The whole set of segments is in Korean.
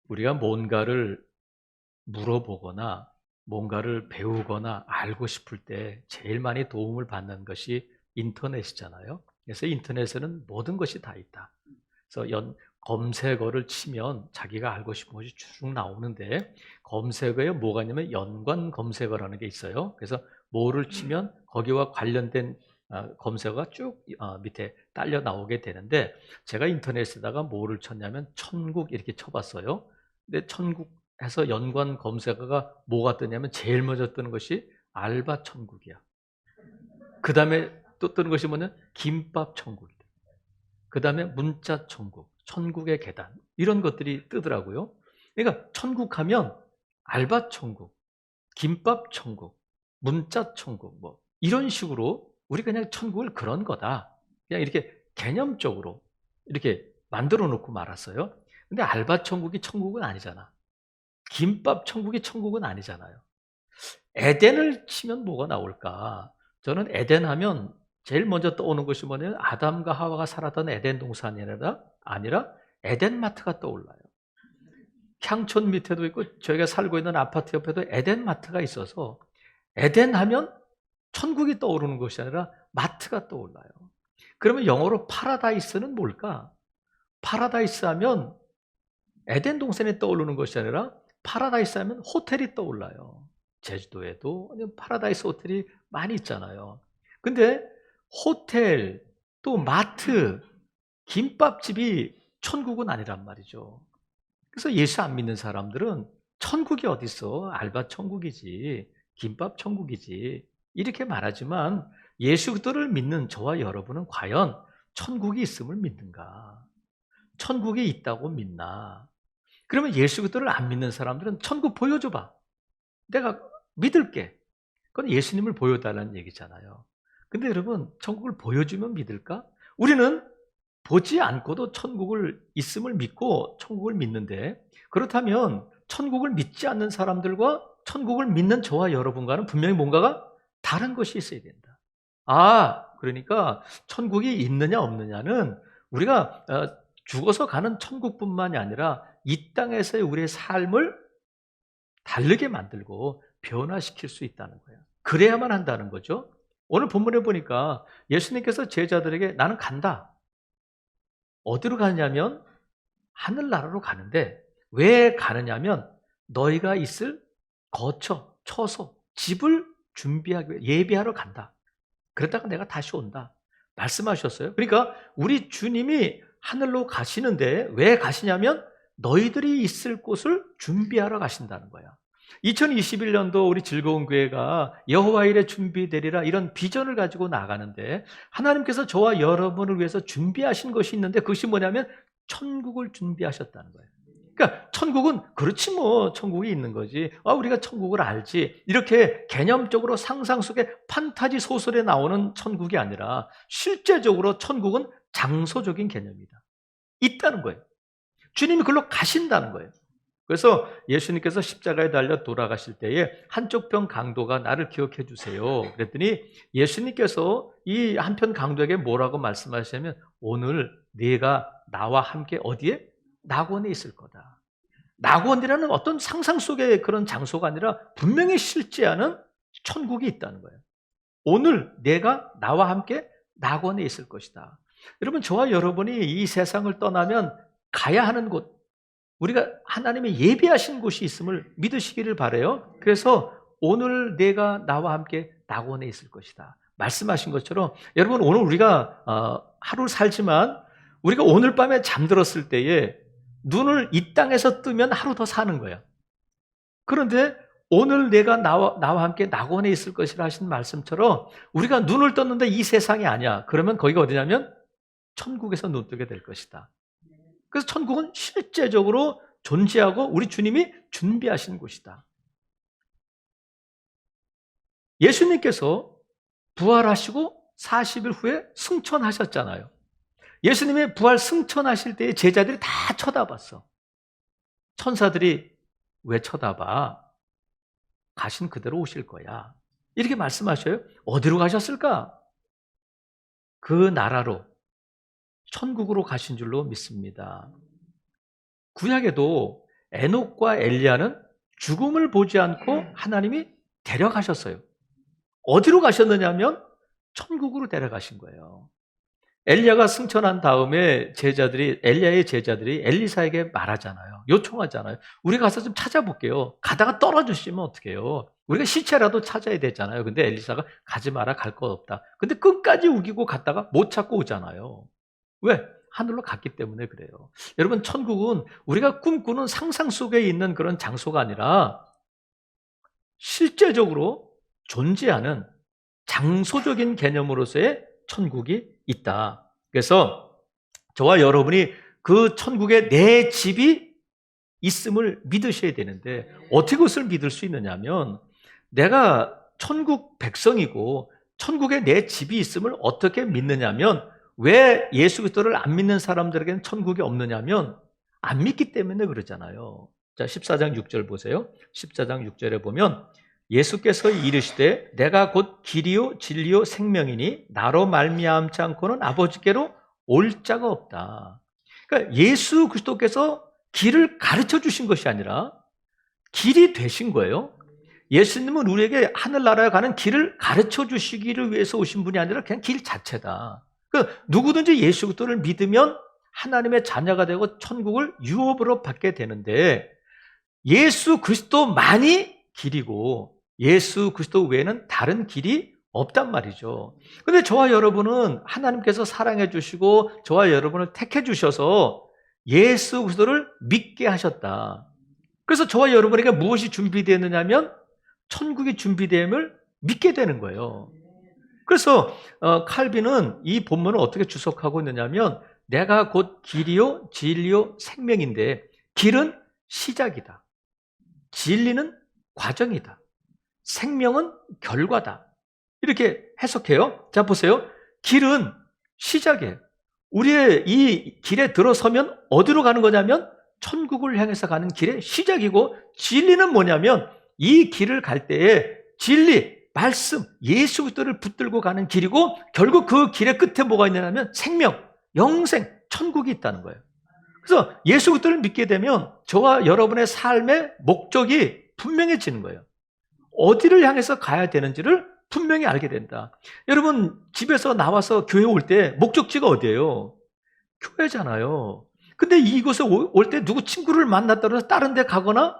우리가 뭔가를 물어보거나 뭔가를 배우거나 알고 싶을 때 제일 많이 도움을 받는 것이 인터넷이잖아요. 그래서 인터넷에는 모든 것이 다 있다. 그래서 검색어를 치면 자기가 알고 싶은 것이 쭉 나오는데, 검색어에 뭐가 있냐면 연관 검색어라는 게 있어요. 그래서 뭐를 치면 거기와 관련된 검색어가 쭉 밑에 딸려 나오게 되는데, 제가 인터넷에다가 뭐를 쳤냐면 천국 이렇게 쳐봤어요. 근데 천국에서 연관 검색어가 뭐가 뜨냐면 제일 먼저 뜨는 것이 알바 천국이야. 그 다음에 또 뜨는 것이 뭐냐, 김밥 천국이다. 그 다음에 문자 천국, 천국의 계단, 이런 것들이 뜨더라고요. 그러니까 천국 하면 알바 천국, 김밥 천국, 문자 천국, 뭐 이런 식으로 우리 그냥 천국을 그런 거다, 그냥 이렇게 개념적으로 이렇게 만들어 놓고 말았어요. 근데 알바 천국이 천국은 아니잖아. 김밥 천국이 천국은 아니잖아요. 에덴을 치면 뭐가 나올까? 저는 에덴 하면 제일 먼저 떠오는 것이 뭐냐면 아담과 하와가 살았던 에덴 동산이 아니라 에덴마트가 떠올라요. 향촌 밑에도 있고 저희가 살고 있는 아파트 옆에도 에덴마트가 있어서, 에덴 하면 천국이 떠오르는 것이 아니라 마트가 떠올라요. 그러면 영어로 파라다이스는 뭘까? 파라다이스 하면 에덴 동산이 떠오르는 것이 아니라 파라다이스 하면 호텔이 떠올라요. 제주도에도 파라다이스 호텔이 많이 있잖아요. 근데 호텔, 또 마트, 김밥집이 천국은 아니란 말이죠. 그래서 예수 안 믿는 사람들은 천국이 어딨어? 알바 천국이지, 김밥 천국이지, 이렇게 말하지만, 예수들을 믿는 저와 여러분은 과연 천국이 있음을 믿는가? 천국이 있다고 믿나? 그러면 예수 그리스도를 안 믿는 사람들은 천국 보여줘봐, 내가 믿을게. 그건 예수님을 보여달라는 얘기잖아요. 근데 여러분, 천국을 보여주면 믿을까? 우리는 보지 않고도 천국을 있음을 믿고 천국을 믿는데, 그렇다면 천국을 믿지 않는 사람들과 천국을 믿는 저와 여러분과는 분명히 뭔가가 다른 것이 있어야 된다. 그러니까 천국이 있느냐 없느냐는 우리가 죽어서 가는 천국뿐만이 아니라 이 땅에서의 우리의 삶을 다르게 만들고 변화시킬 수 있다는 거예요. 그래야만 한다는 거죠. 오늘 본문에 보니까 예수님께서 제자들에게 나는 간다. 어디로 가느냐면 하늘나라로 가는데, 왜 가느냐면 너희가 있을 처소, 집을 준비하기 위해 예비하러 간다. 그러다가 내가 다시 온다 말씀하셨어요. 그러니까 우리 주님이 하늘로 가시는데 왜 가시냐면 너희들이 있을 곳을 준비하러 가신다는 거야. 2021년도 우리 즐거운 교회가 여호와 일에 준비되리라, 이런 비전을 가지고 나가는데, 하나님께서 저와 여러분을 위해서 준비하신 것이 있는데, 그것이 뭐냐면 천국을 준비하셨다는 거예요. 그러니까 천국은 그렇지 뭐 천국이 있는 거지, 우리가 천국을 알지, 이렇게 개념적으로 상상 속에 판타지 소설에 나오는 천국이 아니라 실제적으로 천국은 장소적인 개념이다, 있다는 거예요. 주님이 그걸로 가신다는 거예요. 그래서 예수님께서 십자가에 달려 돌아가실 때에 한쪽 편 강도가 나를 기억해 주세요 그랬더니, 예수님께서 이 한편 강도에게 뭐라고 말씀하시냐면 오늘 네가 나와 함께 어디에? 낙원에 있을 거다. 낙원이라는 어떤 상상 속의 그런 장소가 아니라 분명히 실제하는 천국이 있다는 거예요. 오늘 내가 나와 함께 낙원에 있을 것이다. 여러분, 저와 여러분이 이 세상을 떠나면 가야 하는 곳, 우리가 하나님의 예비하신 곳이 있음을 믿으시기를 바라요. 그래서 오늘 내가 나와 함께 낙원에 있을 것이다 말씀하신 것처럼, 여러분 오늘 우리가 하루 살지만 우리가 오늘 밤에 잠들었을 때에 눈을 이 땅에서 뜨면 하루 더 사는 거야. 그런데 오늘 내가 나와 함께 낙원에 있을 것이라 하신 말씀처럼, 우리가 눈을 떴는데 이 세상이 아니야. 그러면 거기가 어디냐면 천국에서 눈 뜨게 될 것이다. 그래서 천국은 실제적으로 존재하고 우리 주님이 준비하신 곳이다. 예수님께서 부활하시고 40일 후에 승천하셨잖아요. 예수님의 부활 승천하실 때에 제자들이 다 쳐다봤어. 천사들이 왜 쳐다봐? 가신 그대로 오실 거야, 이렇게 말씀하셔요. 어디로 가셨을까? 그 나라로, 천국으로 가신 줄로 믿습니다. 구약에도 에녹과 엘리야는 죽음을 보지 않고 하나님이 데려가셨어요. 어디로 가셨느냐면 천국으로 데려가신 거예요. 엘리야가 승천한 다음에 엘리야의 제자들이 엘리사에게 말하잖아요. 요청하잖아요. 우리 가서 좀 찾아볼게요. 가다가 떨어지시면 어떡해요? 우리가 시체라도 찾아야 되잖아요. 근데 엘리사가 가지 마라, 갈 것 없다. 근데 끝까지 우기고 갔다가 못 찾고 오잖아요. 왜? 하늘로 갔기 때문에 그래요. 여러분, 천국은 우리가 꿈꾸는 상상 속에 있는 그런 장소가 아니라 실제적으로 존재하는 장소적인 개념으로서의 천국이 있다. 그래서 저와 여러분이 그 천국에 내 집이 있음을 믿으셔야 되는데, 어떻게 그것을 믿을 수 있느냐면, 내가 천국 백성이고 천국에 내 집이 있음을 어떻게 믿느냐면, 왜 예수 그리스도를 안 믿는 사람들에게는 천국이 없느냐면 안 믿기 때문에 그러잖아요. 자, 14장 6절 보세요. 14장 6절에 보면 예수께서 이르시되 내가 곧 길이요 진리요 생명이니 나로 말미암지 않고는 아버지께로 올 자가 없다. 그러니까 예수 그리스도께서 길을 가르쳐 주신 것이 아니라 길이 되신 거예요. 예수님은 우리에게 하늘나라에 가는 길을 가르쳐 주시기를 위해서 오신 분이 아니라 그냥 길 자체다. 그러니까 누구든지 예수 그리스도를 믿으면 하나님의 자녀가 되고 천국을 유업으로 받게 되는데, 예수 그리스도만이 길이고 예수 그리스도 외에는 다른 길이 없단 말이죠. 그런데 저와 여러분은 하나님께서 사랑해 주시고 저와 여러분을 택해 주셔서 예수 그리스도를 믿게 하셨다. 그래서 저와 여러분에게 무엇이 준비되느냐면 천국이 준비됨을 믿게 되는 거예요. 그래서 칼빈은 이 본문을 어떻게 주석하고 있느냐면, 내가 곧 길이요 진리요 생명인데, 길은 시작이다, 진리는 과정이다, 생명은 결과다, 이렇게 해석해요. 자, 보세요. 길은 시작이에요. 우리의 이 길에 들어서면 어디로 가는 거냐면 천국을 향해서 가는 길의 시작이고, 진리는 뭐냐면 이 길을 갈 때에 진리, 말씀, 예수 그리스도를 붙들고 가는 길이고, 결국 그 길의 끝에 뭐가 있냐면 생명, 영생, 천국이 있다는 거예요. 그래서 예수 그리스도를 믿게 되면 저와 여러분의 삶의 목적이 분명해지는 거예요. 어디를 향해서 가야 되는지를 분명히 알게 된다. 여러분, 집에서 나와서 교회 올 때 목적지가 어디예요? 교회잖아요. 근데 이곳에 올 때 누구 친구를 만났다고 해서 다른 데 가거나,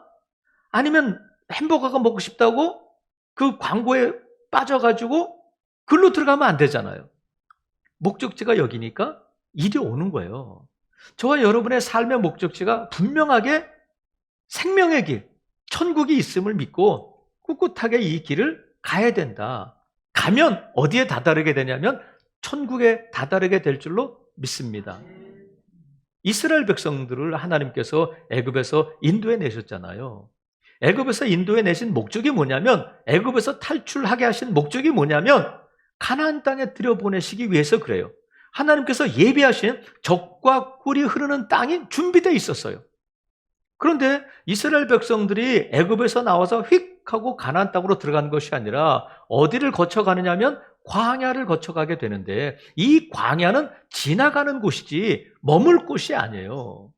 아니면 햄버거가 먹고 싶다고 그 광고에 빠져가지고 글로 들어가면 안 되잖아요. 목적지가 여기니까 이리 오는 거예요. 저와 여러분의 삶의 목적지가 분명하게 생명의 길, 천국이 있음을 믿고 꿋꿋하게 이 길을 가야 된다. 가면 어디에 다다르게 되냐면 천국에 다다르게 될 줄로 믿습니다. 이스라엘 백성들을 하나님께서 애굽에서 인도해 내셨잖아요. 애굽에서 인도해 내신 목적이 뭐냐면, 애굽에서 탈출하게 하신 목적이 뭐냐면 가나안 땅에 들여보내시기 위해서 그래요. 하나님께서 예비하신 젖과 꿀이 흐르는 땅이 준비되어 있었어요. 그런데 이스라엘 백성들이 애굽에서 나와서 휙 하고 가나안 땅으로 들어간 것이 아니라 어디를 거쳐가느냐면 광야를 거쳐가게 되는데, 이 광야는 지나가는 곳이지 머물 곳이 아니에요.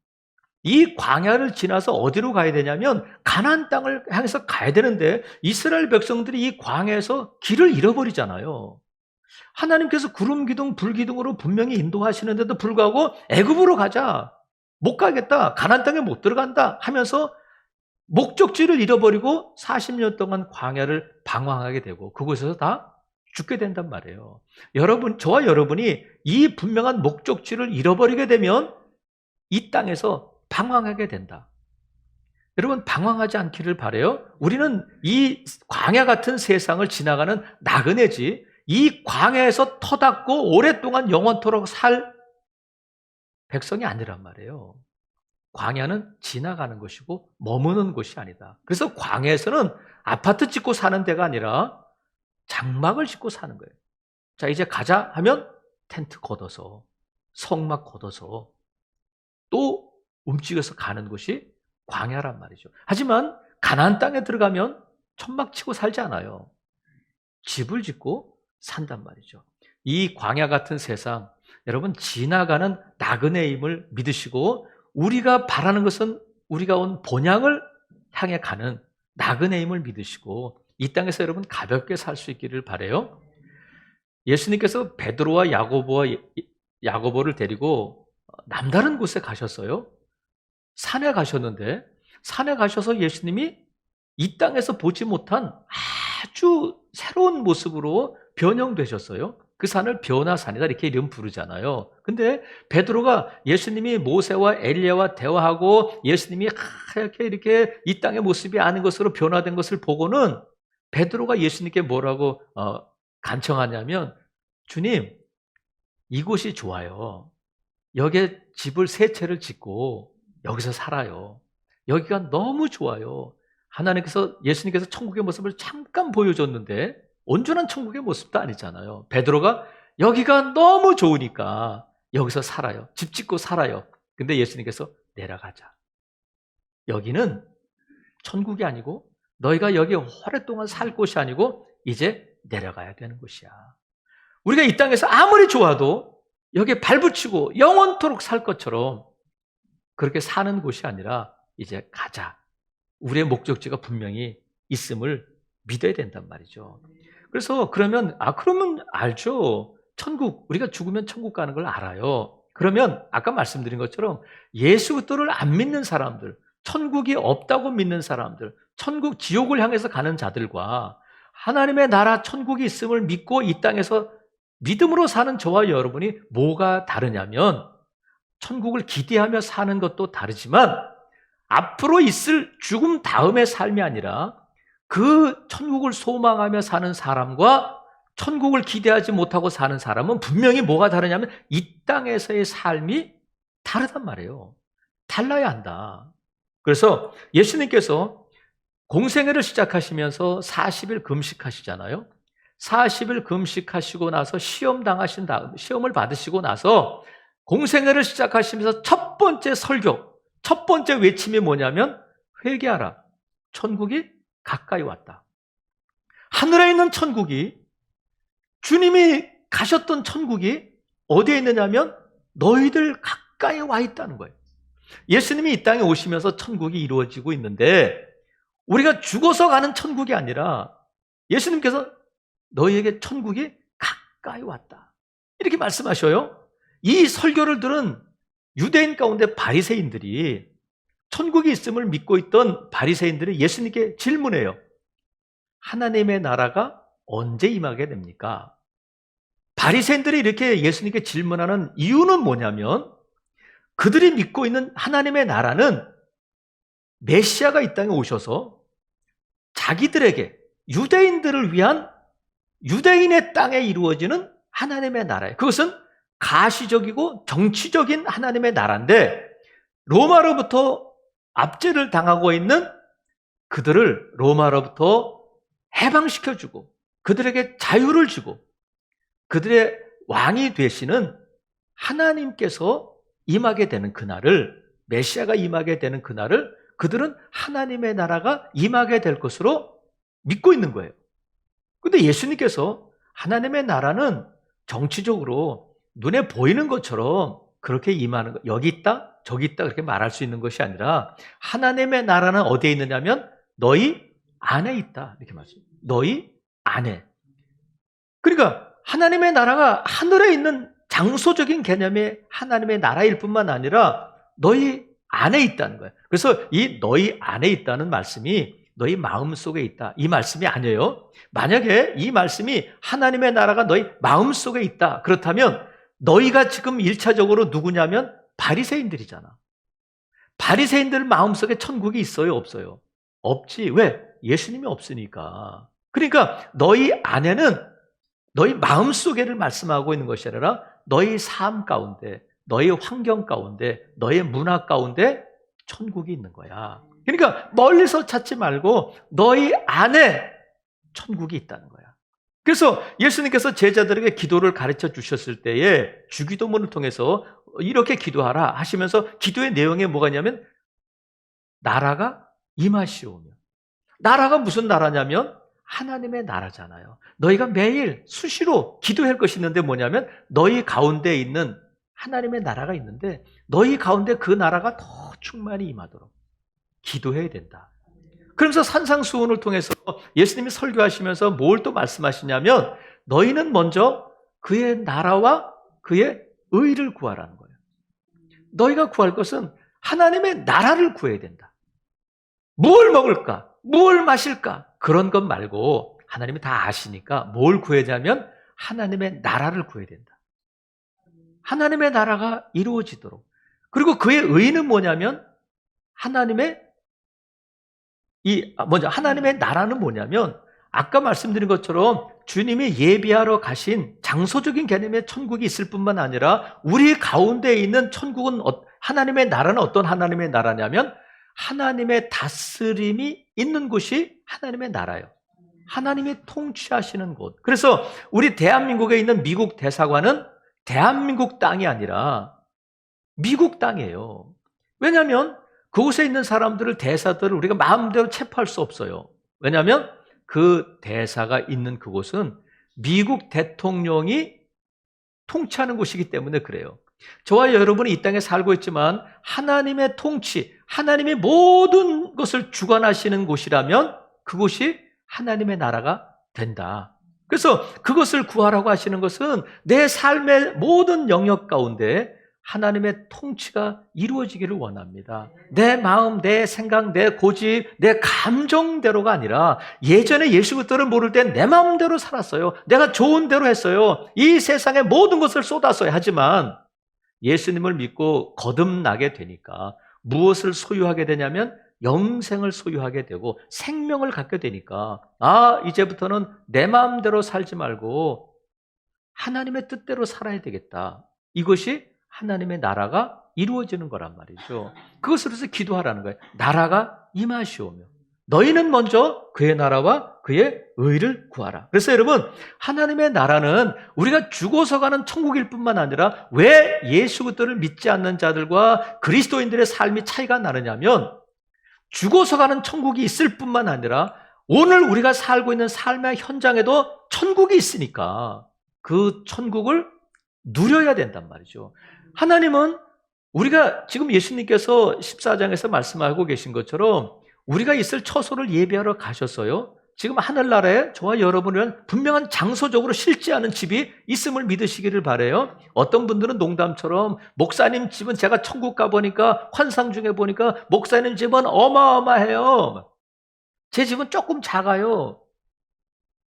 이 광야를 지나서 어디로 가야 되냐면 가나안 땅을 향해서 가야 되는데, 이스라엘 백성들이 이 광야에서 길을 잃어버리잖아요. 하나님께서 구름 기둥 불 기둥으로 분명히 인도하시는데도 불구하고 애굽으로 가자, 못 가겠다, 가나안 땅에 못 들어간다 하면서 목적지를 잃어버리고 40년 동안 광야를 방황하게 되고 그곳에서 다 죽게 된단 말이에요. 여러분, 저와 여러분이 이 분명한 목적지를 잃어버리게 되면 이 땅에서 방황하게 된다. 여러분, 방황하지 않기를 바라요. 우리는 이 광야 같은 세상을 지나가는 나그네지, 이 광야에서 터닫고 오랫동안 영원토록 살 백성이 아니란 말이에요. 광야는 지나가는 것이고 머무는 곳이 아니다. 그래서 광야에서는 아파트 짓고 사는 데가 아니라 장막을 짓고 사는 거예요. 자, 이제 가자 하면 텐트 걷어서, 성막 걷어서 또 움직여서 가는 곳이 광야란 말이죠. 하지만 가나안 땅에 들어가면 천막 치고 살지 않아요. 집을 짓고 산단 말이죠. 이 광야 같은 세상, 여러분, 지나가는 나그네임을 믿으시고, 우리가 바라는 것은 우리가 온 본향을 향해 가는 나그네 힘을 믿으시고 이 땅에서 여러분 가볍게 살 수 있기를 바라요. 예수님께서 베드로와 야고보를 데리고 남다른 곳에 가셨어요. 산에 가셨는데 산에 가셔서 예수님이 이 땅에서 보지 못한 아주 새로운 모습으로 변형되셨어요. 그 산을 변화산이다 이렇게 이름 부르잖아요. 근데 베드로가 예수님이 모세와 엘리야와 대화하고 예수님이 이렇게 이 땅의 모습이 아닌 것으로 변화된 것을 보고는 베드로가 예수님께 뭐라고 간청하냐면 주님, 이곳이 좋아요. 여기에 집을 세 채를 짓고 여기서 살아요. 여기가 너무 좋아요. 예수님께서 천국의 모습을 잠깐 보여줬는데 온전한 천국의 모습도 아니잖아요. 베드로가 여기가 너무 좋으니까 여기서 살아요. 집 짓고 살아요. 근데 예수님께서 내려가자. 여기는 천국이 아니고 너희가 여기 오랫동안 살 곳이 아니고 이제 내려가야 되는 곳이야. 우리가 이 땅에서 아무리 좋아도 여기에 발붙이고 영원토록 살 것처럼 그렇게 사는 곳이 아니라 이제 가자. 우리의 목적지가 분명히 있음을 믿어야 된단 말이죠. 그래서 그러면 알죠. 천국, 우리가 죽으면 천국 가는 걸 알아요. 그러면 아까 말씀드린 것처럼 예수 그리스도를 안 믿는 사람들, 천국이 없다고 믿는 사람들, 지옥을 향해서 가는 자들과 하나님의 나라 천국이 있음을 믿고 이 땅에서 믿음으로 사는 저와 여러분이 뭐가 다르냐면 천국을 기대하며 사는 것도 다르지만 앞으로 있을 죽음 다음의 삶이 아니라 그 천국을 소망하며 사는 사람과 천국을 기대하지 못하고 사는 사람은 분명히 뭐가 다르냐면 이 땅에서의 삶이 다르단 말이에요. 달라야 한다. 그래서 예수님께서 공생애를 시작하시면서 40일 금식하시잖아요. 40일 금식하시고 나서 시험을 받으시고 나서 공생애를 시작하시면서 첫 번째 설교, 첫 번째 외침이 뭐냐면 회개하라. 천국이 가까이 왔다. 하늘에 있는 천국이, 주님이 가셨던 천국이 어디에 있느냐면 너희들 가까이 와 있다는 거예요. 예수님이 이 땅에 오시면서 천국이 이루어지고 있는데 우리가 죽어서 가는 천국이 아니라 예수님께서 너희에게 천국이 가까이 왔다. 이렇게 말씀하셔요. 이 설교를 들은 유대인 가운데 바리새인들이, 천국이 있음을 믿고 있던 바리새인들이 예수님께 질문해요. 하나님의 나라가 언제 임하게 됩니까? 바리새인들이 이렇게 예수님께 질문하는 이유는 뭐냐면 그들이 믿고 있는 하나님의 나라는 메시아가 이 땅에 오셔서 자기들에게, 유대인들을 위한 유대인의 땅에 이루어지는 하나님의 나라예요. 그것은 가시적이고 정치적인 하나님의 나라인데 로마로부터 압제를 당하고 있는 그들을 로마로부터 해방시켜주고 그들에게 자유를 주고 그들의 왕이 되시는 하나님께서 임하게 되는 그날을, 메시아가 임하게 되는 그날을 그들은 하나님의 나라가 임하게 될 것으로 믿고 있는 거예요. 그런데 예수님께서 하나님의 나라는 정치적으로 눈에 보이는 것처럼 그렇게 임하는 것, 여기 있다, 저기 있다 그렇게 말할 수 있는 것이 아니라 하나님의 나라는 어디에 있느냐면 너희 안에 있다 이렇게 말씀해요. 너희 안에. 그러니까 하나님의 나라가 하늘에 있는 장소적인 개념의 하나님의 나라일 뿐만 아니라 너희 안에 있다는 거예요. 그래서 이 너희 안에 있다는 말씀이 너희 마음속에 있다 이 말씀이 아니에요. 만약에 이 말씀이 하나님의 나라가 너희 마음속에 있다 그렇다면 너희가 지금 1차적으로 누구냐면 바리새인들이잖아. 바리새인들 마음속에 천국이 있어요, 없어요? 없지. 왜? 예수님이 없으니까. 그러니까 너희 안에는 너희 마음속에를 말씀하고 있는 것이 아니라 너희 삶 가운데, 너희 환경 가운데, 너희 문화 가운데 천국이 있는 거야. 그러니까 멀리서 찾지 말고 너희 안에 천국이 있다는 거야. 그래서 예수님께서 제자들에게 기도를 가르쳐 주셨을 때에 주기도문을 통해서 이렇게 기도하라 하시면서 기도의 내용에 뭐가 있냐면 나라가 임하시오며. 나라가 무슨 나라냐면 하나님의 나라잖아요. 너희가 매일 수시로 기도할 것이 있는데 뭐냐면 너희 가운데 있는 하나님의 나라가 있는데 너희 가운데 그 나라가 더 충만히 임하도록 기도해야 된다. 그러면서 산상수훈을 통해서 예수님이 설교하시면서 뭘 또 말씀하시냐면 너희는 먼저 그의 나라와 그의 의를 구하라는 거예요. 너희가 구할 것은 하나님의 나라를 구해야 된다. 뭘 먹을까? 뭘 마실까? 그런 것 말고 하나님이 다 아시니까 뭘 구해야 되냐면 하나님의 나라를 구해야 된다. 하나님의 나라가 이루어지도록. 그리고 그의 의는 뭐냐면 먼저 하나님의 나라는 뭐냐면 아까 말씀드린 것처럼 주님이 예비하러 가신 장소적인 개념의 천국이 있을 뿐만 아니라 우리 가운데 있는 천국은 하나님의 나라는 어떤 하나님의 나라냐면 하나님의 다스림이 있는 곳이 하나님의 나라예요. 하나님이 통치하시는 곳. 그래서 우리 대한민국에 있는 미국 대사관은 대한민국 땅이 아니라 미국 땅이에요. 왜냐하면 그곳에 있는 사람들을, 대사들을 우리가 마음대로 체포할 수 없어요. 왜냐하면 그 대사가 있는 그곳은 미국 대통령이 통치하는 곳이기 때문에 그래요. 저와 여러분은 이 땅에 살고 있지만 하나님의 통치, 하나님이 모든 것을 주관하시는 곳이라면 그곳이 하나님의 나라가 된다. 그래서 그것을 구하라고 하시는 것은 내 삶의 모든 영역 가운데 하나님의 통치가 이루어지기를 원합니다. 내 마음, 내 생각, 내 고집, 내 감정대로가 아니라 예전에 예수 그리스도를 모를 땐 내 마음대로 살았어요. 내가 좋은 대로 했어요. 이 세상의 모든 것을 쏟았어요. 하지만 예수님을 믿고 거듭나게 되니까 무엇을 소유하게 되냐면 영생을 소유하게 되고 생명을 갖게 되니까 이제부터는 내 마음대로 살지 말고 하나님의 뜻대로 살아야 되겠다. 이것이 하나님의 나라가 이루어지는 거란 말이죠. 그것을 위해서 기도하라는 거예요. 나라가 임하시오며 너희는 먼저 그의 나라와 그의 의를 구하라. 그래서 여러분, 하나님의 나라는 우리가 죽어서 가는 천국일 뿐만 아니라 왜 예수 그리스도를 믿지 않는 자들과 그리스도인들의 삶이 차이가 나느냐면 죽어서 가는 천국이 있을 뿐만 아니라 오늘 우리가 살고 있는 삶의 현장에도 천국이 있으니까 그 천국을 누려야 된단 말이죠. 하나님은 우리가 지금 예수님께서 14장에서 말씀하고 계신 것처럼 우리가 있을 처소를 예비하러 가셨어요. 지금 하늘나라에 저와 여러분은 분명한 장소적으로 실지 않은 집이 있음을 믿으시기를 바라요. 어떤 분들은 농담처럼 목사님 집은 제가 천국 가보니까 환상 중에 보니까 목사님 집은 어마어마해요. 제 집은 조금 작아요.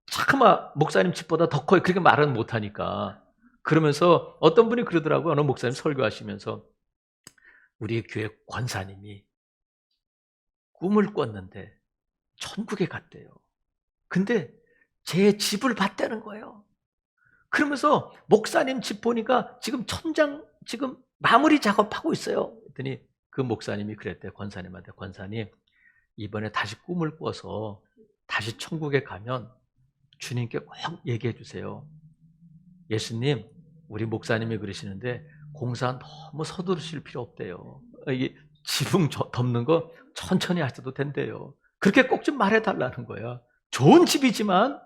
차마 목사님 집보다 더 커요. 그렇게 말은 못하니까. 그러면서 어떤 분이 그러더라고요. 어느 목사님 설교하시면서 우리 교회 권사님이 꿈을 꿨는데 천국에 갔대요. 근데 제 집을 봤다는 거예요. 그러면서 목사님 집 보니까 지금 천장 지금 마무리 작업하고 있어요. 그랬더니 그 목사님이 그랬대요. 권사님한테. 권사님, 이번에 다시 꿈을 꿔서 다시 천국에 가면 주님께 꼭 얘기해 주세요. 예수님, 우리 목사님이 그러시는데 공사 너무 서두르실 필요 없대요. 이게 지붕 덮는 거 천천히 하셔도 된대요. 그렇게 꼭 좀 말해달라는 거야. 좋은 집이지만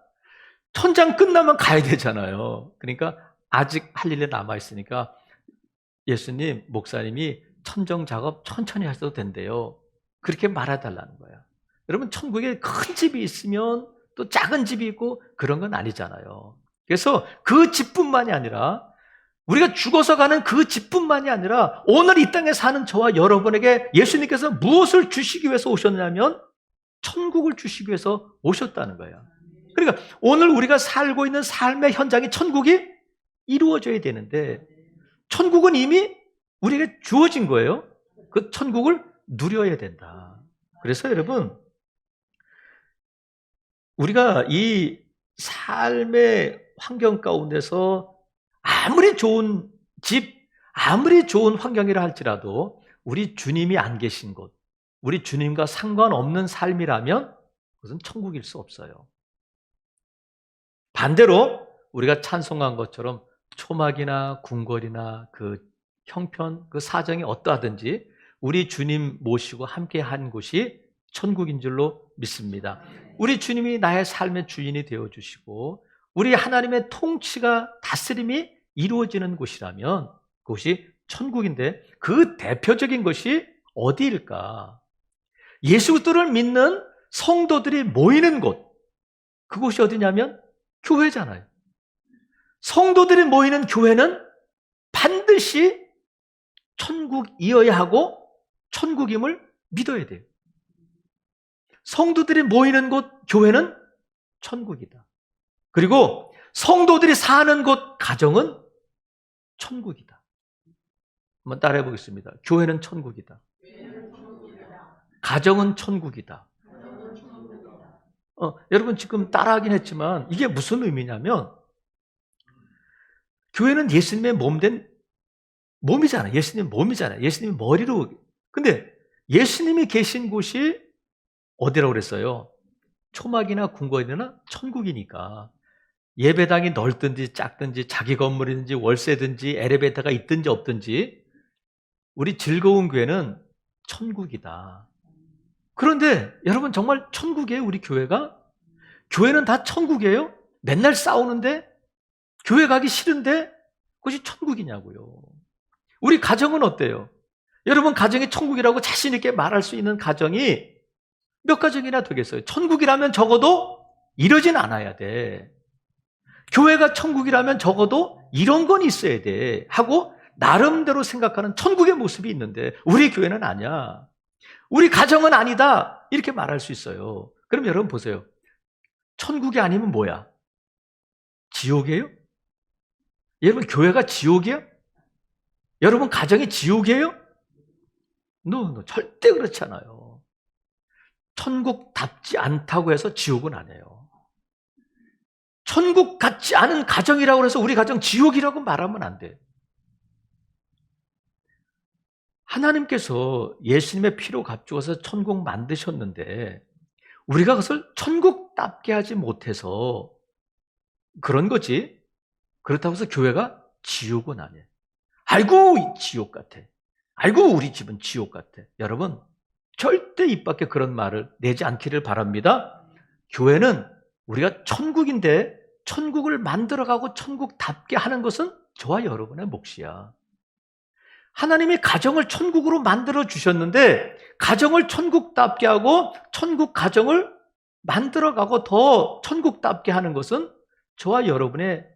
천장 끝나면 가야 되잖아요. 그러니까 아직 할 일이 남아있으니까 예수님, 목사님이 천정 작업 천천히 하셔도 된대요. 그렇게 말해달라는 거야. 여러분, 천국에 큰 집이 있으면 또 작은 집이 있고 그런 건 아니잖아요. 그래서 그 집뿐만이 아니라 우리가 죽어서 가는 그 집뿐만이 아니라 오늘 이 땅에 사는 저와 여러분에게 예수님께서 무엇을 주시기 위해서 오셨냐면 천국을 주시기 위해서 오셨다는 거예요. 그러니까 오늘 우리가 살고 있는 삶의 현장이 천국이 이루어져야 되는데 천국은 이미 우리에게 주어진 거예요. 그 천국을 누려야 된다. 그래서 여러분, 우리가 이 삶의 환경 가운데서 아무리 좋은 집, 아무리 좋은 환경이라 할지라도 우리 주님이 안 계신 곳, 우리 주님과 상관없는 삶이라면 그것은 천국일 수 없어요. 반대로 우리가 찬송한 것처럼 초막이나 궁궐이나 그 형편, 그 사정이 어떠하든지 우리 주님 모시고 함께 한 곳이 천국인 줄로 믿습니다. 우리 주님이 나의 삶의 주인이 되어주시고 우리 하나님의 통치가 다스림이 이루어지는 곳이라면 그것이 천국인데 그 대표적인 것이 어디일까? 예수 그리스도를 믿는 성도들이 모이는 곳, 그곳이 어디냐면 교회잖아요. 성도들이 모이는 교회는 반드시 천국이어야 하고 천국임을 믿어야 돼요. 성도들이 모이는 곳 교회는 천국이다. 그리고 성도들이 사는 곳 가정은 천국이다. 한번 따라해 보겠습니다. 교회는 천국이다. 가정은 천국이다. 여러분 지금 따라하긴 했지만 이게 무슨 의미냐면 교회는 예수님의 몸된 몸이잖아요. 예수님 몸이잖아요. 예수님 머리로. 근데 예수님이 계신 곳이 어디라고 그랬어요? 초막이나 궁궐이나 천국이니까 예배당이 넓든지 작든지 자기 건물이든지 월세든지 엘리베이터가 있든지 없든지 우리 즐거운 교회는 천국이다. 그런데 여러분 정말 천국이에요? 우리 교회가? 교회는 다 천국이에요? 맨날 싸우는데? 교회 가기 싫은데? 그것이 천국이냐고요. 우리 가정은 어때요? 여러분 가정이 천국이라고 자신 있게 말할 수 있는 가정이 몇 가정이나 되겠어요? 천국이라면 적어도 이러진 않아야 돼. 교회가 천국이라면 적어도 이런 건 있어야 돼 하고 나름대로 생각하는 천국의 모습이 있는데 우리 교회는 아니야. 우리 가정은 아니다 이렇게 말할 수 있어요. 그럼 여러분 보세요. 천국이 아니면 뭐야? 지옥이에요? 여러분 교회가 지옥이에요? 여러분 가정이 지옥이에요? No, 절대 그렇지 않아요. 천국답지 않다고 해서 지옥은 아니에요. 천국 같지 않은 가정이라고 해서 우리 가정 지옥이라고 말하면 안 돼요. 하나님께서 예수님의 피로 값주어서 천국 만드셨는데 우리가 그것을 천국답게 하지 못해서 그런 거지. 그렇다고 해서 교회가 지옥은 아니에요. 아이고 지옥 같아. 아이고 우리 집은 지옥 같아. 여러분 절대 입 밖에 그런 말을 내지 않기를 바랍니다. 교회는 우리가 천국인데 천국을 만들어가고 천국답게 하는 것은 저와 여러분의 몫이야. 하나님이 가정을 천국으로 만들어 주셨는데 가정을 천국답게 하고 천국 가정을 만들어가고 더 천국답게 하는 것은 저와 여러분의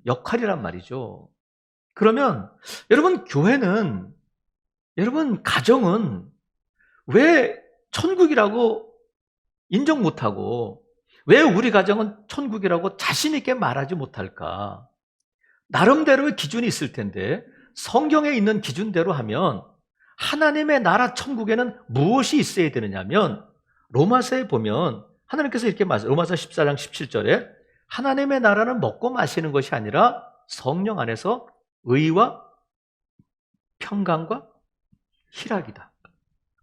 역할이란 말이죠. 그러면 여러분 교회는 여러분 가정은 왜 천국이라고 인정 못하고 왜 우리 가정은 천국이라고 자신 있게 말하지 못할까? 나름대로의 기준이 있을 텐데 성경에 있는 기준대로 하면 하나님의 나라 천국에는 무엇이 있어야 되느냐면 로마서에 보면 하나님께서 이렇게 말씀하세요. 로마서 14장 17절에 하나님의 나라는 먹고 마시는 것이 아니라 성령 안에서 의와 평강과 희락이다.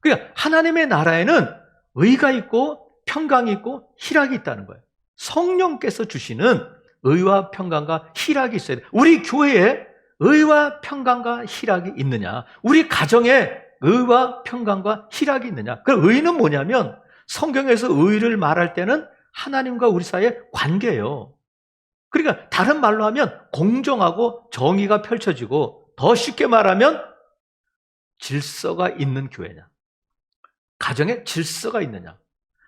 그러니까 하나님의 나라에는 의가 있고 평강이 있고 희락이 있다는 거예요. 성령께서 주시는 의와 평강과 희락이 있어야 돼. 우리 교회에 의와 평강과 희락이 있느냐? 우리 가정에 의와 평강과 희락이 있느냐? 그 의는 뭐냐면 성경에서 의를 말할 때는 하나님과 우리 사이의 관계예요. 그러니까 다른 말로 하면 공정하고 정의가 펼쳐지고 더 쉽게 말하면 질서가 있는 교회냐? 가정에 질서가 있느냐?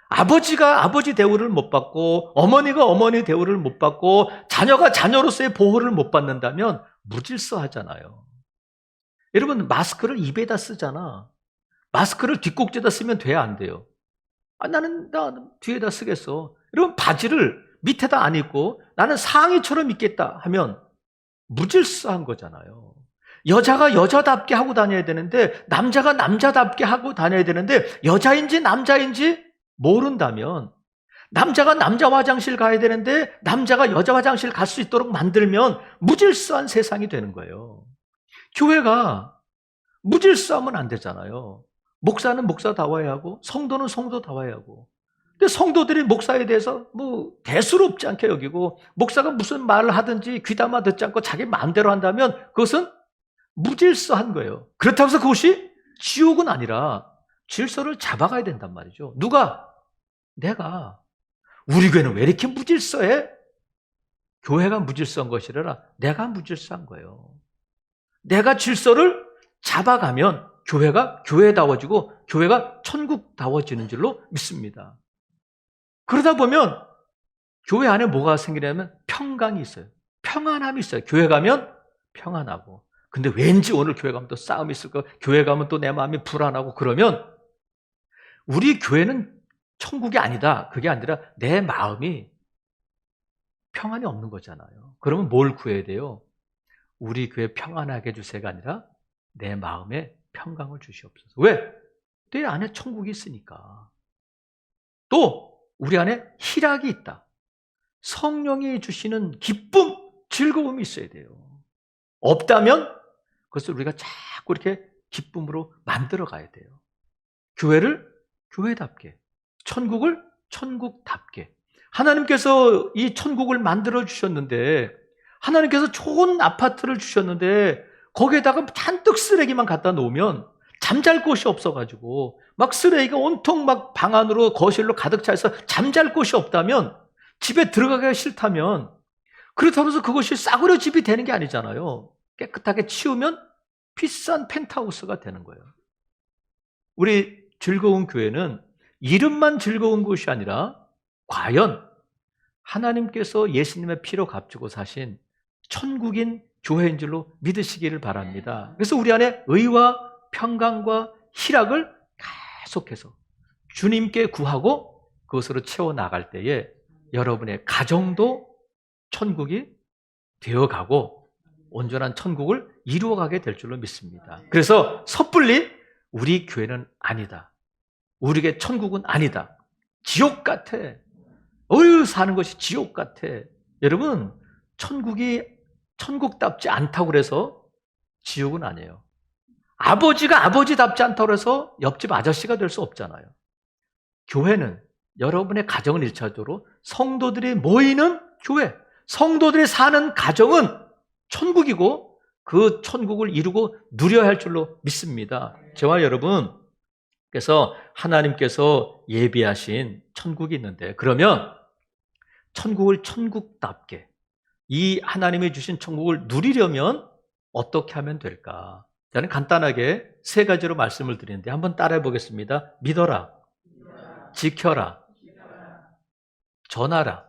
아버지가 아버지 대우를 못 받고 어머니가 어머니 대우를 못 받고 자녀가 자녀로서의 보호를 못 받는다면 무질서하잖아요. 여러분 마스크를 입에다 쓰잖아. 마스크를 뒷꼭지에다 쓰면 돼야 안 돼요? 나는 뒤에다 쓰겠어. 여러분 바지를 밑에다 안 입고 나는 상의처럼 입겠다 하면 무질서한 거잖아요. 여자가 여자답게 하고 다녀야 되는데 남자가 남자답게 하고 다녀야 되는데 여자인지 남자인지 모른다면 남자가 남자 화장실 가야 되는데 남자가 여자 화장실 갈 수 있도록 만들면 무질서한 세상이 되는 거예요. 교회가 무질서하면 안 되잖아요. 목사는 목사다워야 하고 성도는 성도다워야 하고 근데 성도들이 목사에 대해서 대수롭지 않게 여기고 목사가 무슨 말을 하든지 귀담아 듣지 않고 자기 마음대로 한다면 그것은 무질서한 거예요. 그렇다고 해서 그것이 지옥은 아니라 질서를 잡아가야 된단 말이죠. 누가? 내가. 우리 교회는 왜 이렇게 무질서해? 교회가 무질서한 것이 아니라 내가 무질서한 거예요. 내가 질서를 잡아가면 교회가 교회다워지고 교회가 천국다워지는 줄로 믿습니다. 그러다 보면 교회 안에 뭐가 생기냐면 평강이 있어요. 평안함이 있어요. 교회 가면 평안하고. 근데 왠지 오늘 교회 가면 또 싸움이 있을 거, 교회 가면 또 내 마음이 불안하고 그러면 우리 교회는 천국이 아니다. 그게 아니라 내 마음이 평안이 없는 거잖아요. 그러면 뭘 구해야 돼요? 우리 교회 평안하게 해주세요가 아니라 내 마음에 평강을 주시옵소서. 왜? 내 안에 천국이 있으니까. 또 우리 안에 희락이 있다. 성령이 주시는 기쁨, 즐거움이 있어야 돼요. 없다면 그것을 우리가 자꾸 이렇게 기쁨으로 만들어 가야 돼요. 교회를 교회답게, 천국을 천국답게. 하나님께서 이 천국을 만들어 주셨는데, 하나님께서 좋은 아파트를 주셨는데 거기에다가 잔뜩 쓰레기만 갖다 놓으면 잠잘 곳이 없어가지고 막 쓰레기가 온통 막 방 안으로 거실로 가득 차서 잠잘 곳이 없다면, 집에 들어가기가 싫다면, 그렇다고 해서 그것이 싸구려 집이 되는 게 아니잖아요. 깨끗하게 치우면 비싼 펜트하우스가 되는 거예요. 우리 즐거운 교회는 이름만 즐거운 곳이 아니라 과연 하나님께서 예수님의 피로 값주고 사신 천국인 교회인 줄로 믿으시기를 바랍니다. 그래서 우리 안에 의와 평강과 희락을 계속해서 주님께 구하고 그것으로 채워나갈 때에 여러분의 가정도 천국이 되어가고 온전한 천국을 이루어가게 될 줄로 믿습니다. 그래서 섣불리 우리 교회는 아니다, 우리에게 천국은 아니다, 지옥 같아, 사는 것이 지옥 같아. 여러분, 천국이 천국답지 않다고 그래서 지옥은 아니에요. 아버지가 아버지답지 않다고 해서 옆집 아저씨가 될 수 없잖아요. 교회는 여러분의 가정은 1차적으로 성도들이 모이는 교회, 성도들이 사는 가정은 천국이고 그 천국을 이루고 누려야 할 줄로 믿습니다. 저와 여러분, 그래서 하나님께서 예비하신 천국이 있는데, 그러면 천국을 천국답게, 이 하나님이 주신 천국을 누리려면 어떻게 하면 될까? 저는 간단하게 3가지로 말씀을 드리는데 한번 따라해 보겠습니다. 믿어라, 지켜라, 전하라.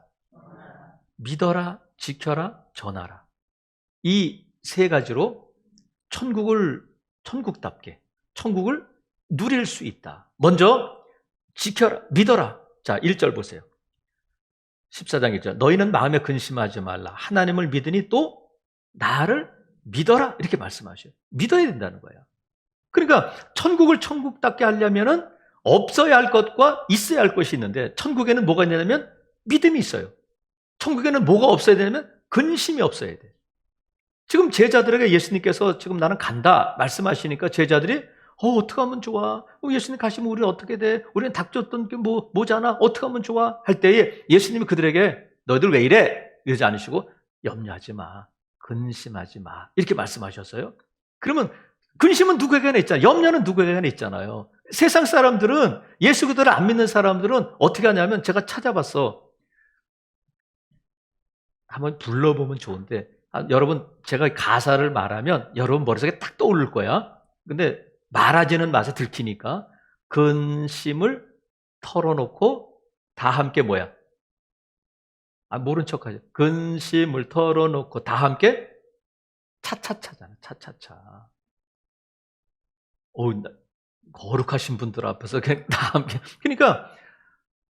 믿어라, 지켜라, 전하라. 이 3가지로 천국을 천국답게, 천국을 누릴 수 있다. 먼저 지켜라, 믿어라. 자, 1절 보세요. 14장 1절. 너희는 마음에 근심하지 말라. 하나님을 믿으니 또 나를 믿어라. 이렇게 말씀하셔요. 믿어야 된다는 거야. 그러니까 천국을 천국답게 하려면은 없어야 할 것과 있어야 할 것이 있는데, 천국에는 뭐가 있냐면 믿음이 있어요. 천국에는 뭐가 없어야 되냐면 근심이 없어야 돼. 지금 제자들에게 예수님께서 지금 나는 간다 말씀하시니까 제자들이 어떻게 하면 좋아? 예수님 가시면 우리는 어떻게 돼? 우리는 닭 줬던 게 뭐잖아? 어떻게 하면 좋아? 할 때에 예수님이 그들에게 너희들 왜 이래? 이러지 않으시고 염려하지 마, 근심하지 마, 이렇게 말씀하셨어요. 그러면 근심은 누구에게나 있잖아요. 염려는 누구에게나 있잖아요. 세상 사람들은, 예수 그들을 안 믿는 사람들은 어떻게 하냐면, 제가 찾아봤어. 한번 불러보면 좋은데, 여러분, 제가 가사를 말하면 여러분 머릿속에 딱 떠오를 거야. 근데 말하지는 마서 들키니까. 근심을 털어놓고 다 함께 뭐야? 모른 척하죠. 근심을 털어놓고 다 함께 차차차잖아. 차차차. 거룩하신 분들 앞에서 그냥 다 함께. 그러니까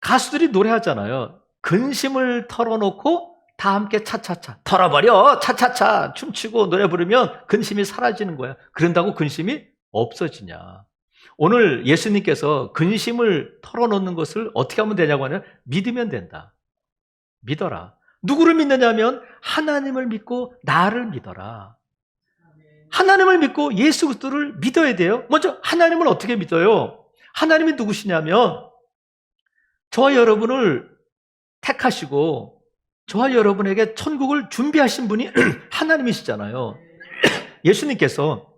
가수들이 노래하잖아요. 근심을 털어놓고 다 함께 차차차. 털어버려! 차차차! 춤추고 노래 부르면 근심이 사라지는 거야. 그런다고 근심이 없어지냐. 오늘 예수님께서 근심을 털어놓는 것을 어떻게 하면 되냐고 하면 믿으면 된다. 믿어라. 누구를 믿느냐면 하나님을 믿고 나를 믿어라. 하나님을 믿고 예수 그리스도를 믿어야 돼요. 먼저 하나님을 어떻게 믿어요? 하나님이 누구시냐면 저와 여러분을 택하시고 저와 여러분에게 천국을 준비하신 분이 하나님이시잖아요. 예수님께서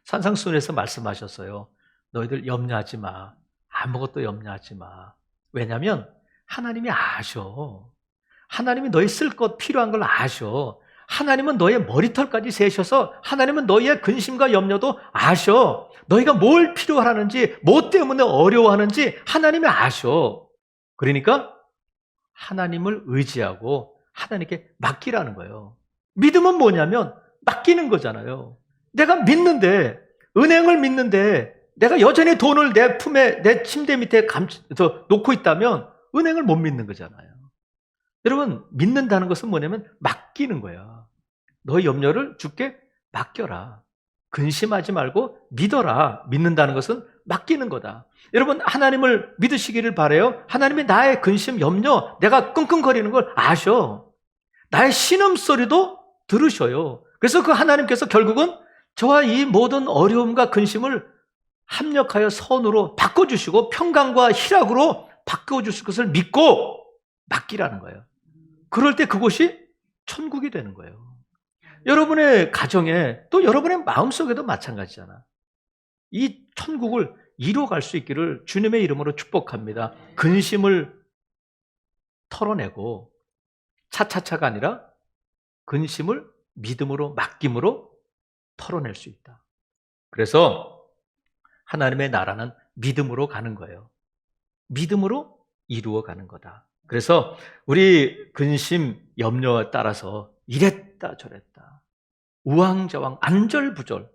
산상수훈에서 말씀하셨어요. 너희들 염려하지 마. 아무것도 염려하지 마. 왜냐하면 하나님이 아셔. 하나님이 너희 쓸 것 필요한 걸 아셔. 하나님은 너의 머리털까지 세셔서 하나님은 너희의 근심과 염려도 아셔. 너희가 뭘 필요하는지, 뭐 때문에 어려워하는지 하나님이 아셔. 그러니까 하나님을 의지하고 하나님께 맡기라는 거예요. 믿음은 뭐냐면 맡기는 거잖아요. 내가 믿는데, 은행을 믿는데 내가 여전히 돈을 내 품에, 내 침대 밑에 놓고 있다면 은행을 못 믿는 거잖아요. 여러분, 믿는다는 것은 뭐냐면 맡기는 거야. 너의 염려를 주께 맡겨라. 근심하지 말고 믿어라. 믿는다는 것은 맡기는 거다. 여러분, 하나님을 믿으시기를 바라요. 하나님이 나의 근심, 염려, 내가 끙끙거리는 걸 아셔. 나의 신음소리도 들으셔요. 그래서 그 하나님께서 결국은 저와 이 모든 어려움과 근심을 합력하여 선으로 바꿔주시고 평강과 희락으로 바꿔주실 것을 믿고 맡기라는 거예요. 그럴 때 그곳이 천국이 되는 거예요. 여러분의 가정에 또 여러분의 마음속에도 마찬가지잖아. 이 천국을 이루어갈 수 있기를 주님의 이름으로 축복합니다. 근심을 털어내고 차차차가 아니라 근심을 믿음으로 맡김으로 털어낼 수 있다. 그래서 하나님의 나라는 믿음으로 가는 거예요. 믿음으로 이루어가는 거다. 그래서 우리 근심, 염려에 따라서 이랬다 저랬다 우왕좌왕 안절부절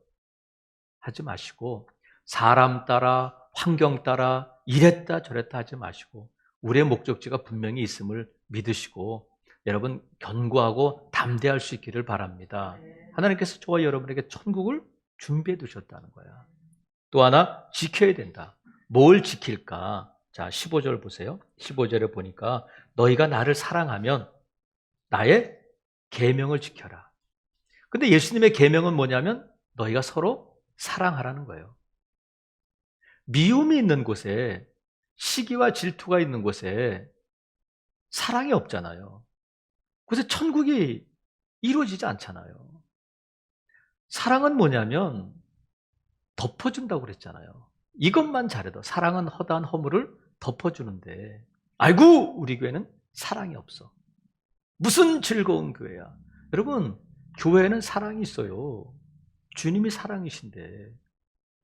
하지 마시고 사람 따라 환경 따라 이랬다 저랬다 하지 마시고 우리의 목적지가 분명히 있음을 믿으시고 여러분 견고하고 담대할 수 있기를 바랍니다. 하나님께서 저와 여러분에게 천국을 준비해 두셨다는 거야. 또 하나 지켜야 된다. 뭘 지킬까? 자, 15절 보세요. 15절에 보니까 너희가 나를 사랑하면 나의 계명을 지켜라. 근데 예수님의 계명은 뭐냐면 너희가 서로 사랑하라는 거예요. 미움이 있는 곳에, 시기와 질투가 있는 곳에 사랑이 없잖아요. 그래서 천국이 이루어지지 않잖아요. 사랑은 뭐냐면 덮어준다고 그랬잖아요. 이것만 잘해도 사랑은 허다한 허물을 덮어주는데 아이고 우리 교회는 사랑이 없어. 무슨 즐거운 교회야. 여러분, 교회에는 사랑이 있어요. 주님이 사랑이신데.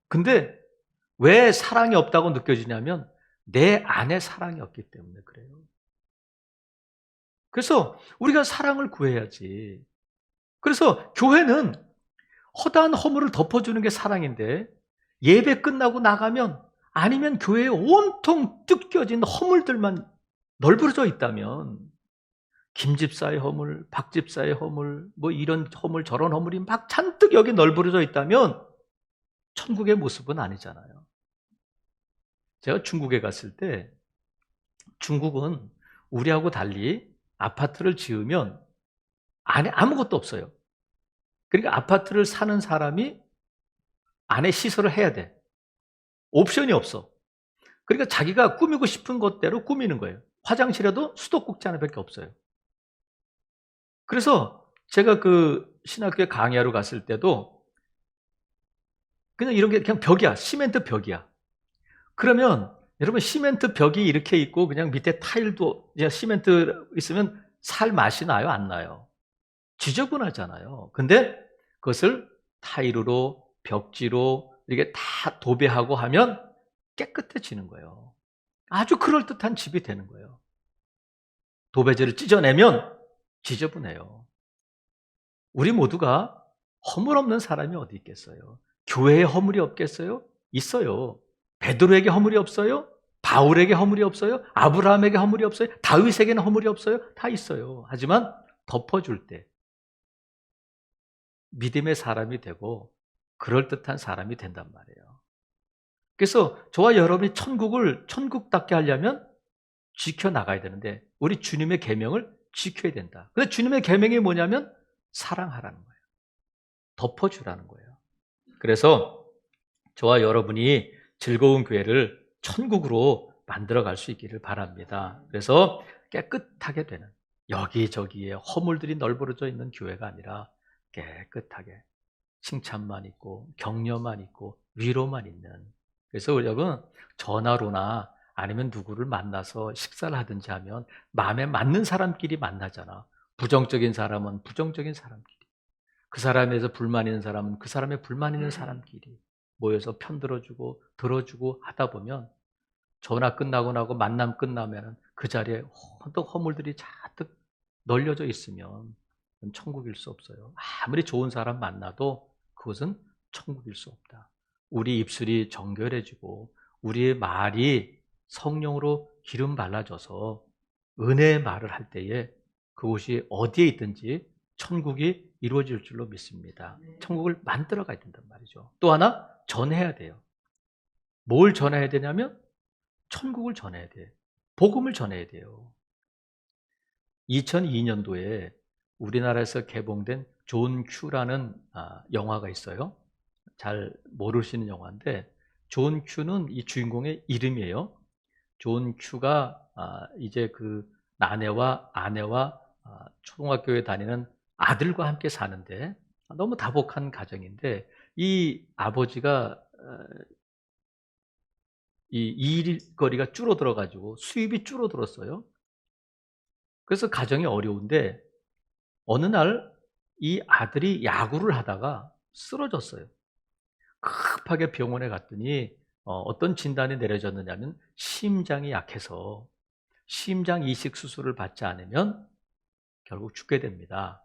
근데 왜 사랑이 없다고 느껴지냐면 내 안에 사랑이 없기 때문에 그래요. 그래서 우리가 사랑을 구해야지. 그래서 교회는 허다한 허물을 덮어주는 게 사랑인데 예배 끝나고 나가면 아니면 교회에 온통 뜯겨진 허물들만 널브러져 있다면 김 집사의 허물, 박 집사의 허물, 뭐 이런 허물 저런 허물이 막 잔뜩 여기 널브러져 있다면 천국의 모습은 아니잖아요. 제가 중국에 갔을 때 중국은 우리하고 달리 아파트를 지으면 안에 아무것도 없어요. 그러니까 아파트를 사는 사람이 안에 시설을 해야 돼. 옵션이 없어. 그러니까 자기가 꾸미고 싶은 것대로 꾸미는 거예요. 화장실에도 수도꼭지 하나밖에 없어요. 그래서 제가 그 신학교에 강의하러 갔을 때도 그냥 이런 게 그냥 벽이야. 시멘트 벽이야. 그러면 여러분 시멘트 벽이 이렇게 있고 그냥 밑에 타일도 이제 시멘트 있으면 살 맛이 나요? 안 나요? 지저분하잖아요. 근데 그것을 타일로 벽지로 이렇게 다 도배하고 하면 깨끗해지는 거예요. 아주 그럴듯한 집이 되는 거예요. 도배지를 찢어내면 지저분해요. 우리 모두가 허물 없는 사람이 어디 있겠어요? 교회에 허물이 없겠어요? 있어요. 베드로에게 허물이 없어요? 바울에게 허물이 없어요? 아브라함에게 허물이 없어요? 다윗에게는 허물이 없어요? 다 있어요. 하지만 덮어줄 때 믿음의 사람이 되고 그럴듯한 사람이 된단 말이에요. 그래서 저와 여러분이 천국을 천국답게 하려면 지켜나가야 되는데 우리 주님의 계명을 지켜야 된다. 근데 주님의 계명이 뭐냐면 사랑하라는 거예요. 덮어주라는 거예요. 그래서 저와 여러분이 즐거운 교회를 천국으로 만들어갈 수 있기를 바랍니다. 그래서 깨끗하게 되는 여기저기에 허물들이 널브러져 있는 교회가 아니라 깨끗하게 칭찬만 있고 격려만 있고 위로만 있는. 그래서 여러분 전화로나 아니면 누구를 만나서 식사를 하든지 하면 마음에 맞는 사람끼리 만나잖아. 부정적인 사람은 부정적인 사람끼리, 그 사람에 대해서 불만 있는 사람은 그 사람의 불만 있는 사람끼리 모여서 편들어주고 들어주고 하다 보면 전화 끝나고 나고 만남 끝나면 그 자리에 헌떡 허물들이 잔뜩 널려져 있으면 그건 천국일 수 없어요. 아무리 좋은 사람 만나도 그것은 천국일 수 없다. 우리 입술이 정결해지고 우리의 말이 성령으로 기름 발라져서 은혜의 말을 할 때에 그곳이 어디에 있든지 천국이 이루어질 줄로 믿습니다. 천국을 만들어 가야 된단 말이죠. 또 하나 전해야 돼요. 뭘 전해야 되냐면 천국을 전해야 돼. 복음을 전해야 돼요. 2002년도에 우리나라에서 개봉된 존 큐라는 영화가 있어요. 잘 모르시는 영화인데 존 큐는 이 주인공의 이름이에요. 존 큐가 이제 그 아내와 초등학교에 다니는 아들과 함께 사는데 너무 다복한 가정인데 이 아버지가 이 일거리가 줄어들어가지고 수입이 줄어들었어요. 그래서 가정이 어려운데 어느 날 이 아들이 야구를 하다가 쓰러졌어요. 급하게 병원에 갔더니 어떤 진단이 내려졌느냐면 심장이 약해서 심장 이식 수술을 받지 않으면 결국 죽게 됩니다.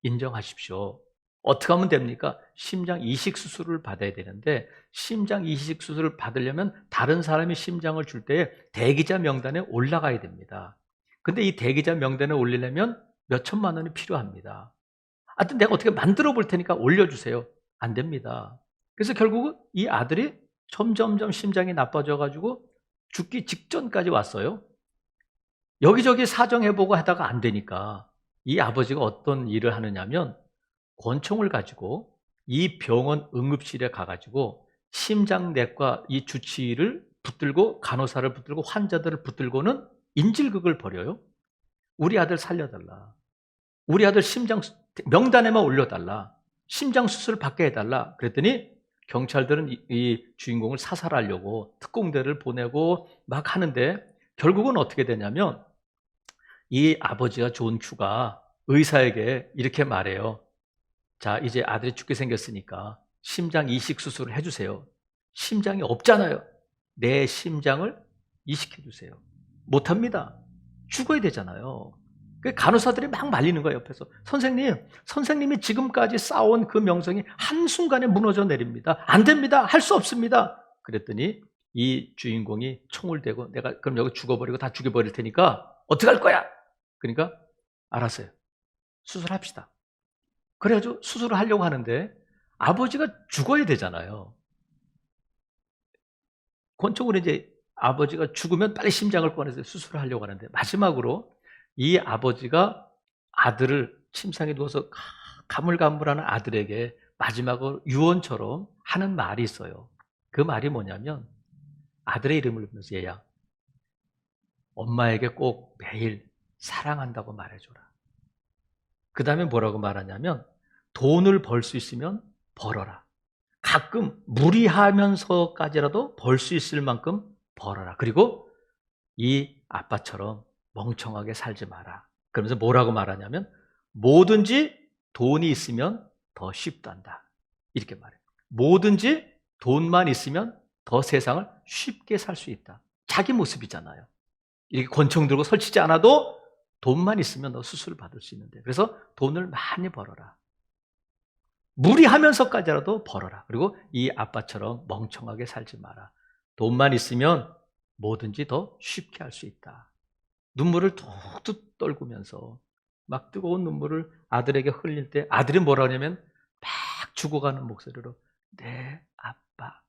인정하십시오. 어떻게 하면 됩니까? 심장 이식 수술을 받아야 되는데 심장 이식 수술을 받으려면 다른 사람이 심장을 줄 때 대기자 명단에 올라가야 됩니다. 근데 이 대기자 명단에 올리려면 몇 천만 원이 필요합니다. 하여튼 내가 어떻게 만들어 볼 테니까 올려주세요. 안 됩니다. 그래서 결국은 이 아들이 점점점 심장이 나빠져가지고 죽기 직전까지 왔어요. 여기저기 사정해보고 하다가 안 되니까 이 아버지가 어떤 일을 하느냐면 권총을 가지고 이 병원 응급실에 가가지고 심장내과 이 주치의를 붙들고 간호사를 붙들고 환자들을 붙들고는 인질극을 벌여요. 우리 아들 살려달라. 우리 아들 심장 명단에만 올려달라. 심장 수술을 받게 해달라. 그랬더니 경찰들은 이 주인공을 사살하려고 특공대를 보내고 막 하는데 결국은 어떻게 되냐면 이 아버지가 존 큐가 의사에게 이렇게 말해요. 자, 이제 아들이 죽게 생겼으니까 심장 이식 수술을 해주세요. 심장이 없잖아요. 내 심장을 이식해 주세요. 못합니다. 죽어야 되잖아요. 간호사들이 막 말리는 거예요, 옆에서. 선생님이 지금까지 쌓아온 그 명성이 한순간에 무너져 내립니다. 안 됩니다. 할 수 없습니다. 그랬더니 이 주인공이 총을 대고 내가 그럼 여기 죽어버리고 다 죽여버릴 테니까 어떡할 거야? 그러니까 알았어요. 수술합시다. 그래가지고 수술을 하려고 하는데 아버지가 죽어야 되잖아요. 권총으로 이제 아버지가 죽으면 빨리 심장을 꺼내서 수술을 하려고 하는데 마지막으로 이 아버지가 아들을 침상에 누워서 가물가물하는 아들에게 마지막으로 유언처럼 하는 말이 있어요. 그 말이 뭐냐면 아들의 이름을 부르면서 얘야 엄마에게 꼭 매일 사랑한다고 말해줘라. 그 다음에 뭐라고 말하냐면 돈을 벌 수 있으면 벌어라. 가끔 무리하면서까지라도 벌 수 있을 만큼 벌어라. 그리고 이 아빠처럼 멍청하게 살지 마라. 그러면서 뭐라고 말하냐면 뭐든지 돈이 있으면 더 쉽단다. 이렇게 말해요. 뭐든지 돈만 있으면 더 세상을 쉽게 살 수 있다. 자기 모습이잖아요. 이렇게 권총 들고 설치지 않아도 돈만 있으면 너 수술을 받을 수 있는데 그래서 돈을 많이 벌어라. 무리하면서까지라도 벌어라. 그리고 이 아빠처럼 멍청하게 살지 마라. 돈만 있으면 뭐든지 더 쉽게 할 수 있다. 눈물을 툭툭 떨구면서 막 뜨거운 눈물을 아들에게 흘릴 때 아들이 뭐라 하냐면 막 죽어가는 목소리로 네 아빠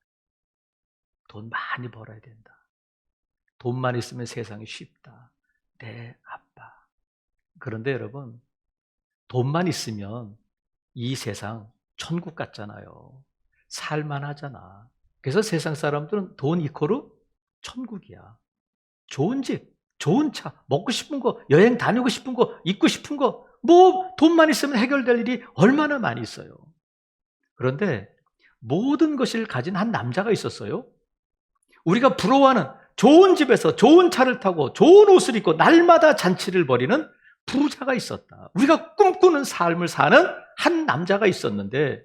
돈 많이 벌어야 된다. 돈만 있으면 세상이 쉽다. 네 아빠. 그런데 여러분 돈만 있으면 이 세상 천국 같잖아요. 살만하잖아. 그래서 세상 사람들은 돈 이코르 천국이야. 좋은 집, 좋은 차, 먹고 싶은 거, 여행 다니고 싶은 거, 입고 싶은 거, 뭐 돈만 있으면 해결될 일이 얼마나 많이 있어요. 그런데 모든 것을 가진 한 남자가 있었어요. 우리가 부러워하는 좋은 집에서 좋은 차를 타고 좋은 옷을 입고 날마다 잔치를 벌이는 부자가 있었다. 우리가 꿈꾸는 삶을 사는 한 남자가 있었는데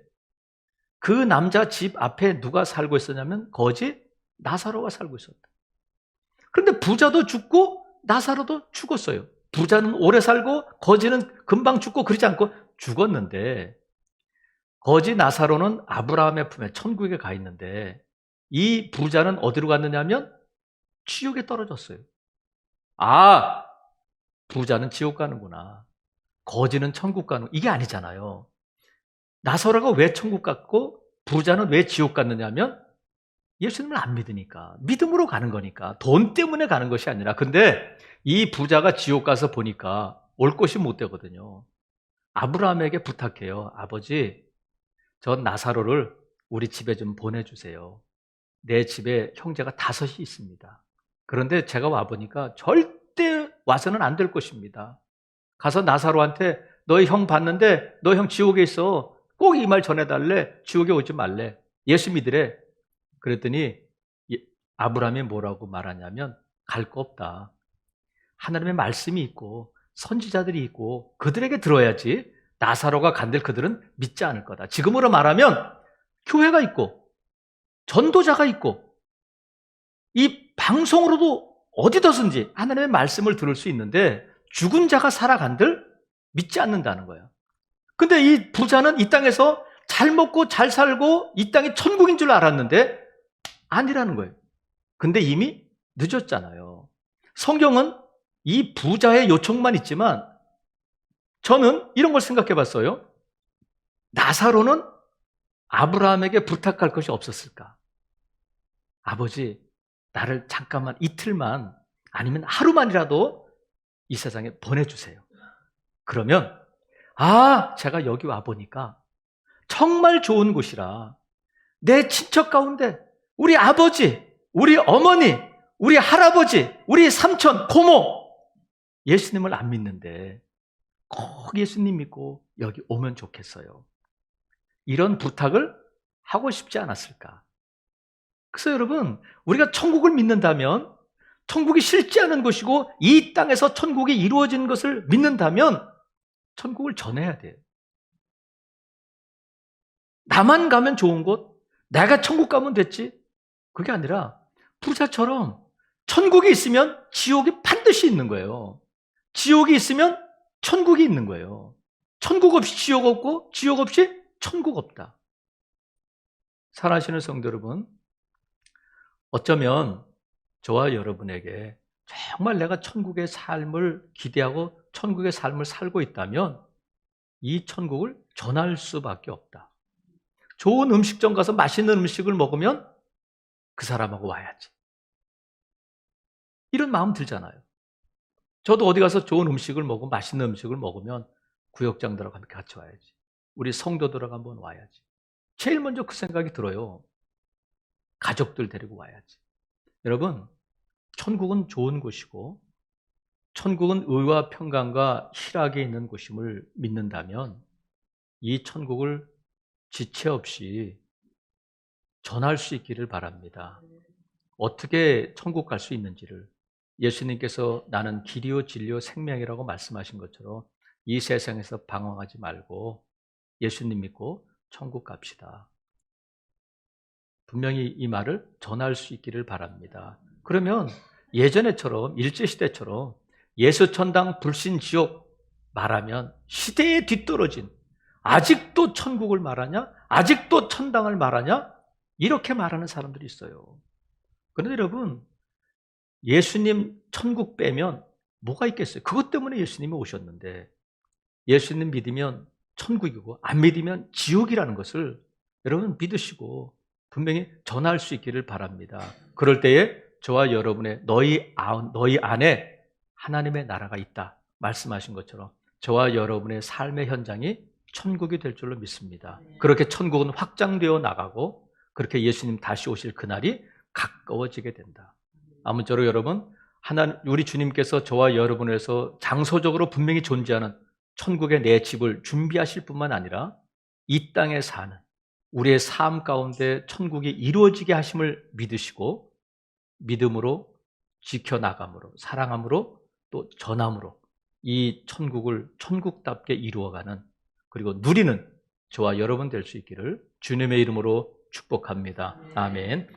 그 남자 집 앞에 누가 살고 있었냐면 거지 나사로가 살고 있었다. 그런데 부자도 죽고 나사로도 죽었어요. 부자는 오래 살고 거지는 금방 죽고 그러지 않고 죽었는데 거지 나사로는 아브라함의 품에 천국에 가 있는데 이 부자는 어디로 갔느냐면 지옥에 떨어졌어요. 아, 부자는 지옥 가는구나. 거지는 천국 가는, 이게 아니잖아요. 나사로가 왜 천국 갔고 부자는 왜 지옥 갔느냐면 예수님을 안 믿으니까, 믿음으로 가는 거니까, 돈 때문에 가는 것이 아니라. 근데 이 부자가 지옥 가서 보니까 올 곳이 못 되거든요. 아브라함에게 부탁해요. 아버지, 저 나사로를 우리 집에 좀 보내주세요. 내 집에 형제가 5이 있습니다. 그런데 제가 와보니까 절대 와서는 안 될 것입니다. 가서 나사로한테 너희 형 봤는데 너 형 지옥에 있어. 꼭 이 말 전해달래. 지옥에 오지 말래. 예수 믿으래. 그랬더니 아브라함이 뭐라고 말하냐면 갈 거 없다. 하나님의 말씀이 있고 선지자들이 있고 그들에게 들어야지 나사로가 간들 그들은 믿지 않을 거다. 지금으로 말하면 교회가 있고 전도자가 있고 이 방송으로도 어디서든지 하나님의 말씀을 들을 수 있는데 죽은 자가 살아간들 믿지 않는다는 거예요. 근데 이 부자는 이 땅에서 잘 먹고 잘 살고 이 땅이 천국인 줄 알았는데 아니라는 거예요. 근데 이미 늦었잖아요. 성경은 이 부자의 요청만 있지만 저는 이런 걸 생각해 봤어요. 나사로는 아브라함에게 부탁할 것이 없었을까? 아버지, 나를 잠깐만 이틀만 아니면 하루만이라도 이 세상에 보내주세요. 그러면 제가 여기 와보니까 정말 좋은 곳이라 내 친척 가운데 우리 아버지, 우리 어머니, 우리 할아버지, 우리 삼촌, 고모 예수님을 안 믿는데 꼭 예수님 믿고 여기 오면 좋겠어요. 이런 부탁을 하고 싶지 않았을까? 그래서 여러분, 우리가 천국을 믿는다면 천국이 실제하는 것이고 이 땅에서 천국이 이루어진 것을 믿는다면 천국을 전해야 돼요. 나만 가면 좋은 곳, 내가 천국 가면 됐지. 그게 아니라 부자처럼 천국이 있으면 지옥이 반드시 있는 거예요. 지옥이 있으면 천국이 있는 거예요. 천국 없이 지옥 없고 지옥 없이 천국 없다. 사랑하시는 성도 여러분, 어쩌면 저와 여러분에게 정말 내가 천국의 삶을 기대하고 천국의 삶을 살고 있다면 이 천국을 전할 수밖에 없다. 좋은 음식점 가서 맛있는 음식을 먹으면 그 사람하고 와야지. 이런 마음 들잖아요. 저도 어디 가서 좋은 음식을 먹고 맛있는 음식을 먹으면 구역장들하고 함께 같이 와야지. 우리 성도들하고 한번 와야지. 제일 먼저 그 생각이 들어요. 가족들 데리고 와야지. 여러분, 천국은 좋은 곳이고 천국은 의와 평강과 희락이 있는 곳임을 믿는다면 이 천국을 지체 없이 전할 수 있기를 바랍니다. 어떻게 천국 갈 수 있는지를 예수님께서 나는 길이요 진리요 생명이라고 말씀하신 것처럼 이 세상에서 방황하지 말고 예수님 믿고 천국 갑시다. 분명히 이 말을 전할 수 있기를 바랍니다. 그러면 예전에처럼 일제시대처럼 예수천당 불신지옥 말하면 시대에 뒤떨어진 아직도 천국을 말하냐? 아직도 천당을 말하냐? 이렇게 말하는 사람들이 있어요. 그런데 여러분, 예수님 천국 빼면 뭐가 있겠어요? 그것 때문에 예수님이 오셨는데 예수님 믿으면 천국이고 안 믿으면 지옥이라는 것을 여러분 믿으시고 분명히 전할 수 있기를 바랍니다. 그럴 때에 저와 여러분의 너희 안에 하나님의 나라가 있다 말씀하신 것처럼 저와 여러분의 삶의 현장이 천국이 될 줄로 믿습니다. 그렇게 천국은 확장되어 나가고 그렇게 예수님 다시 오실 그날이 가까워지게 된다. 아무쪼록 여러분, 우리 주님께서 저와 여러분에서 장소적으로 분명히 존재하는 천국의 내 집을 준비하실 뿐만 아니라 이 땅에 사는 우리의 삶 가운데 천국이 이루어지게 하심을 믿으시고 믿음으로 지켜나감으로 사랑함으로 또 전함으로 이 천국을 천국답게 이루어가는, 그리고 누리는 저와 여러분 될 수 있기를 주님의 이름으로 축복합니다. 아멘.